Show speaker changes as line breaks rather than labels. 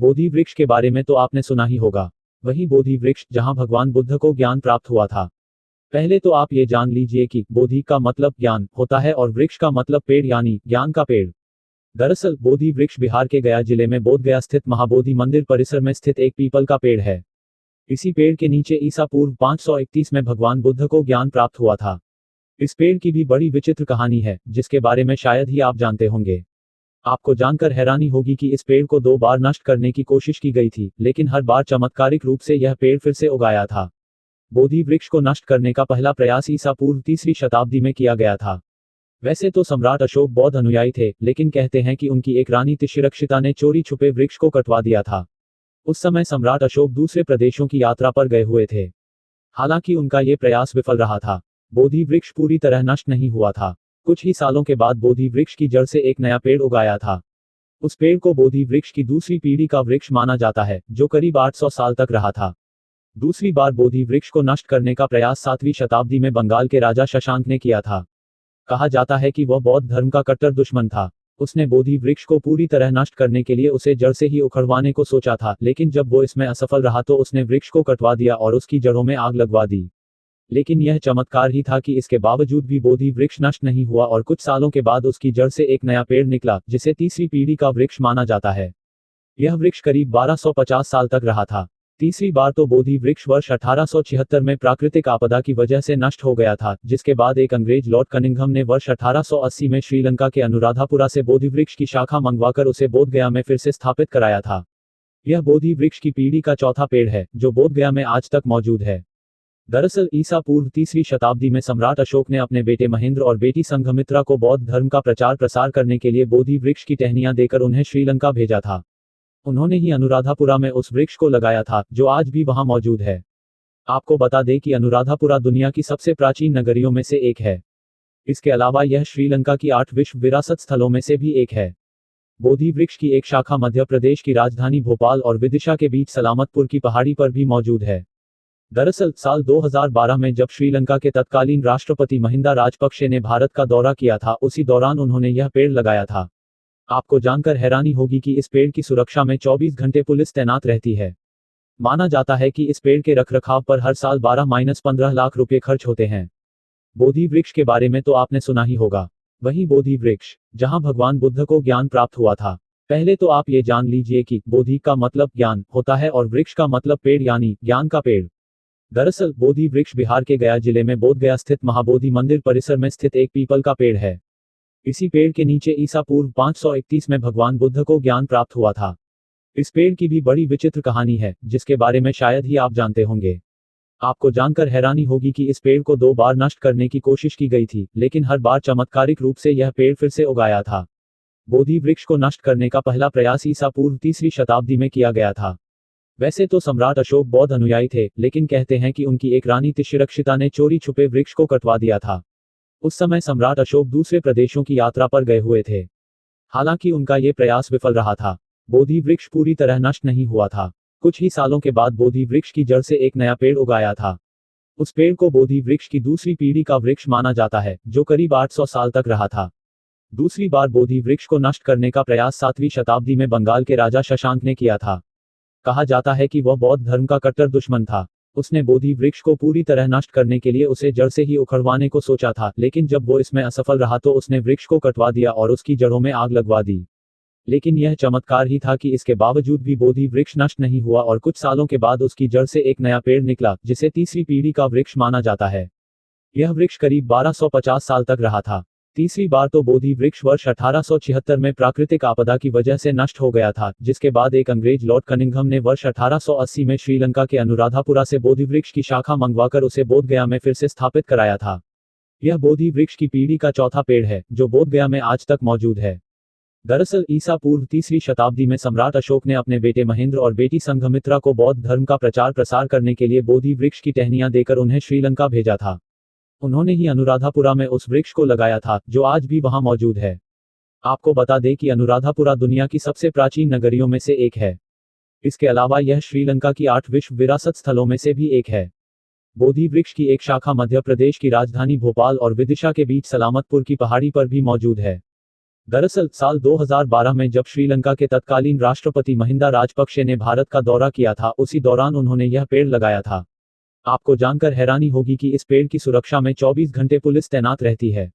बोधि वृक्ष के बारे में तो आपने सुना ही होगा। वही बोधि वृक्ष जहां भगवान बुद्ध को ज्ञान प्राप्त हुआ था। पहले तो आप ये जान लीजिए कि बोधि का मतलब ज्ञान होता है और वृक्ष का मतलब पेड़ यानी ज्ञान का पेड़। दरअसल बोधि वृक्ष बिहार के गया जिले में बोधगया स्थित महाबोधि मंदिर परिसर में स्थित एक पीपल का पेड़ है। इसी पेड़ के नीचे ईसा पूर्व 531 में भगवान बुद्ध को ज्ञान प्राप्त हुआ था। इस पेड़ की भी बड़ी विचित्र कहानी है जिसके बारे में शायद ही आप जानते होंगे। आपको जानकर हैरानी होगी कि इस पेड़ को 2 बार नष्ट करने की कोशिश की गई थी, लेकिन हर बार चमत्कारिक रूप से यह पेड़ फिर से उगाया था। बोधि वृक्ष को नष्ट करने का पहला प्रयास ईसा पूर्व 3वीं शताब्दी में किया गया था। वैसे तो सम्राट अशोक बौद्ध अनुयायी थे, लेकिन कहते हैं कि उनकी एक रानी तिष्यरक्षिता ने चोरी छुपे वृक्ष को कटवा दिया था। उस समय सम्राट अशोक दूसरे प्रदेशों की यात्रा पर गए हुए थे। हालांकि उनका ये प्रयास विफल रहा था। बोधि वृक्ष पूरी तरह नष्ट नहीं हुआ था। कुछ ही सालों के बाद बोधि वृक्ष की जड़ से एक नया पेड़ उगाया था। उस पेड़ को बोधि वृक्ष की दूसरी पीढ़ी का वृक्ष माना जाता है, जो करीब 800 साल तक रहा था। दूसरी बार बोधि वृक्ष को नष्ट करने का प्रयास 7वीं शताब्दी में बंगाल के राजा शशांक ने किया था। कहा जाता है कि वह बौद्ध धर्म का कट्टर दुश्मन था। उसने बोधि वृक्ष को पूरी तरह नष्ट करने के लिए उसे जड़ से ही उखड़वाने को सोचा था, लेकिन जब वो इसमें असफल रहा तो उसने वृक्ष को कटवा दिया और उसकी जड़ों में आग लगवा दी। लेकिन यह चमत्कार ही था कि इसके बावजूद भी बोधि वृक्ष नष्ट नहीं हुआ और कुछ सालों के बाद उसकी जड़ से एक नया पेड़ निकला, जिसे तीसरी पीढ़ी का वृक्ष माना जाता है। यह वृक्ष करीब 1250 साल तक रहा था। तीसरी बार तो बोधि वृक्ष वर्ष 1876 में प्राकृतिक आपदा की वजह से नष्ट हो गया था, जिसके बाद एक अंग्रेज लॉर्ड कनिंघम ने वर्ष 1880 में श्रीलंका के अनुराधापुरा से बोधि वृक्ष की शाखा मंगवाकर उसे बोधगया में फिर से स्थापित कराया था। यह बोधि वृक्ष की पीढ़ी का चौथा पेड़ है, जो बोधगया में आज तक मौजूद है। दरअसल ईसा पूर्व 3वीं शताब्दी में सम्राट अशोक ने अपने बेटे महेंद्र और बेटी संघमित्रा को बौद्ध धर्म का प्रचार प्रसार करने के लिए बोधि वृक्ष की टहनियां देकर उन्हें श्रीलंका भेजा था। उन्होंने ही अनुराधापुरा में उस वृक्ष को लगाया था, जो आज भी वहां मौजूद है। आपको बता दें कि अनुराधापुरा दुनिया की सबसे प्राचीन नगरियों में से एक है। इसके अलावा यह श्रीलंका की 8 विश्व विरासत स्थलों में से भी एक है। बोधि वृक्ष की एक शाखा मध्य प्रदेश की राजधानी भोपाल और विदिशा के बीच सलामतपुर की पहाड़ी पर भी मौजूद है। दरअसल साल 2012 में जब श्रीलंका के तत्कालीन राष्ट्रपति महिंदा राजपक्षे ने भारत का दौरा किया था, उसी दौरान उन्होंने यह पेड़ लगाया था। आपको जानकर हैरानी होगी कि इस पेड़ की सुरक्षा में 24 घंटे पुलिस तैनात रहती है। माना जाता है कि इस पेड़ के रखरखाव पर हर साल 12-15 लाख रुपए खर्च होते हैं। बोधि वृक्ष के बारे में तो आपने सुना ही होगा। वही बोधि वृक्ष जहां भगवान बुद्ध को ज्ञान प्राप्त हुआ था। पहले तो आप ये जान लीजिए कि बोधि का मतलब ज्ञान होता है और वृक्ष का मतलब पेड़ यानी ज्ञान का पेड़। दरअसल बोधि वृक्ष बिहार के गया जिले में बोधगया स्थित महाबोधि मंदिर परिसर में स्थित एक पीपल का पेड़ है। इसी पेड़ के नीचे ईसा पूर्व 531 में भगवान बुद्ध को ज्ञान प्राप्त हुआ था। इस पेड़ की भी बड़ी विचित्र कहानी है, जिसके बारे में शायद ही आप जानते होंगे। आपको जानकर हैरानी होगी कि इस पेड़ को 2 बार नष्ट करने की कोशिश की गई थी, लेकिन हर बार चमत्कारिक रूप से यह पेड़ फिर से उगाया था। बोधि वृक्ष को नष्ट करने का पहला प्रयास ईसा पूर्व 3वीं शताब्दी में किया गया था। वैसे तो सम्राट अशोक बौद्ध अनुयायी थे, लेकिन कहते हैं कि उनकी एक रानी तिष्यरक्षिता ने चोरी छुपे वृक्ष को कटवा दिया था। उस समय सम्राट अशोक दूसरे प्रदेशों की यात्रा पर गए हुए थे। हालांकि उनका ये प्रयास विफल रहा था। बोधि वृक्ष पूरी तरह नष्ट नहीं हुआ था। कुछ ही सालों के बाद बोधि वृक्ष की जड़ से एक नया पेड़ उगाया था। उस पेड़ को बोधि वृक्ष की दूसरी पीढ़ी का वृक्ष माना जाता है, जो करीब 800 साल तक रहा था। दूसरी बार बोधि वृक्ष को नष्ट करने का प्रयास 7वीं शताब्दी में बंगाल के राजा शशांक ने किया था। कहा जाता है कि वह बौद्ध धर्म का कट्टर दुश्मन था। उसने बोधि वृक्ष को पूरी तरह नष्ट करने के लिए उसे जड़ से ही उखड़वाने को सोचा था, लेकिन जब वो इसमें असफल रहा तो उसने वृक्ष को कटवा दिया और उसकी जड़ों में आग लगवा दी। लेकिन यह चमत्कार ही था कि इसके बावजूद भी बोधि वृक्ष नष्ट नहीं हुआ और कुछ सालों के बाद उसकी जड़ से एक नया पेड़ निकला, जिसे तीसरी पीढ़ी का वृक्ष माना जाता है। यह वृक्ष करीब 1250 साल तक रहा था। तीसरी बार तो बोधि वृक्ष वर्ष 1876 में प्राकृतिक आपदा की वजह से नष्ट हो गया था, जिसके बाद एक अंग्रेज लॉर्ड कनिंघम ने वर्ष 1880 में श्रीलंका के अनुराधापुरा से बोधि वृक्ष की शाखा मंगवाकर उसे बोधगया में फिर से स्थापित कराया था। यह बोधि वृक्ष की पीढ़ी का चौथा पेड़ है, जो बोधगया में आज तक मौजूद है। दरअसल ईसा पूर्व 3वीं शताब्दी में सम्राट अशोक ने अपने बेटे महेंद्र और बेटी संघमित्रा को बौद्ध धर्म का प्रचार प्रसार करने के लिए बोधि वृक्ष की टहनियां देकर उन्हें श्रीलंका भेजा था। उन्होंने ही अनुराधापुरा में उस वृक्ष को लगाया था, जो आज भी वहां मौजूद है। आपको बता दें कि अनुराधापुरा दुनिया की सबसे प्राचीन नगरियों में से एक है। इसके अलावा यह श्रीलंका की 8 विश्व विरासत स्थलों में से भी एक है। बोधि वृक्ष की एक शाखा मध्य प्रदेश की राजधानी भोपाल और विदिशा के बीच सलामतपुर की पहाड़ी पर भी मौजूद है। दरअसल साल 2012 में जब श्रीलंका के तत्कालीन राष्ट्रपति महिंदा राजपक्षे ने भारत का दौरा किया था, उसी दौरान उन्होंने यह पेड़ लगाया था। आपको जानकर हैरानी होगी कि इस पेड़ की सुरक्षा में 24 घंटे पुलिस तैनात रहती है।